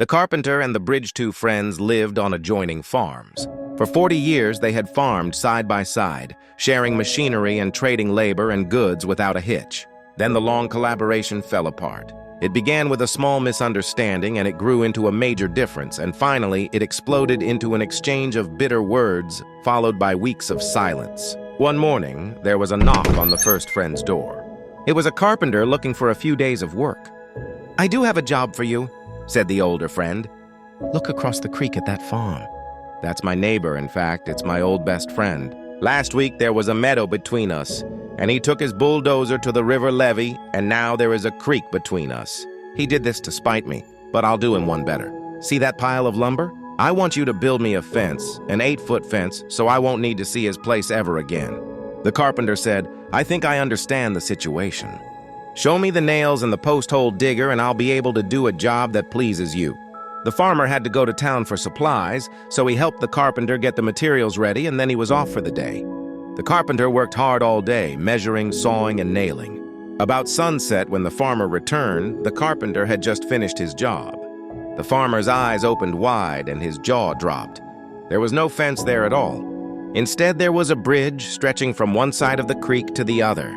The carpenter and the Bridge Two friends lived on adjoining farms. For 40 years, they had farmed side by side, sharing machinery and trading labor and goods without a hitch. Then the long collaboration fell apart. It began with a small misunderstanding, and it grew into a major difference, and finally, it exploded into an exchange of bitter words, followed by weeks of silence. One morning, there was a knock on the first friend's door. It was a carpenter looking for a few days of work. "I do have a job for you," said the older friend. "Look across the creek at that farm." "That's my neighbor, in fact. It's my old best friend. Last week there was a meadow between us, and he took his bulldozer to the river levee, and now there is a creek between us. He did this to spite me, but I'll do him one better. See that pile of lumber? I want you to build me a fence, an 8-foot fence, so I won't need to see his place ever again." The carpenter said, "I think I understand the situation. Show me the nails and the post-hole digger, and I'll be able to do a job that pleases you." The farmer had to go to town for supplies, so he helped the carpenter get the materials ready, and then he was off for the day. The carpenter worked hard all day, measuring, sawing, and nailing. About sunset, when the farmer returned, the carpenter had just finished his job. The farmer's eyes opened wide and his jaw dropped. There was no fence there at all. Instead, there was a bridge stretching from one side of the creek to the other.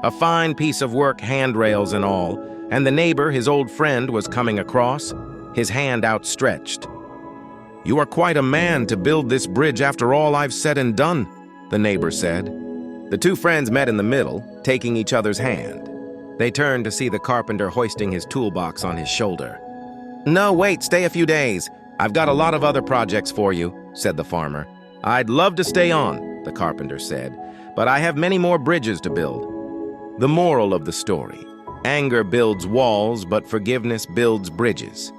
A fine piece of work, handrails and all, and the neighbor, his old friend, was coming across, his hand outstretched. "You are quite a man to build this bridge after all I've said and done," the neighbor said. The two friends met in the middle, taking each other's hand. They turned to see the carpenter hoisting his toolbox on his shoulder. "No, wait, stay a few days. I've got a lot of other projects for you," said the farmer. "I'd love to stay on," the carpenter said, "but I have many more bridges to build." The moral of the story: anger builds walls, but forgiveness builds bridges.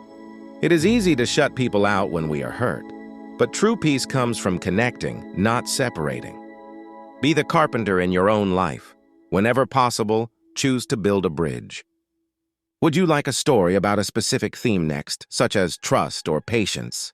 It is easy to shut people out when we are hurt, but true peace comes from connecting, not separating. Be the carpenter in your own life. Whenever possible, choose to build a bridge. Would you like a story about a specific theme next, such as trust or patience?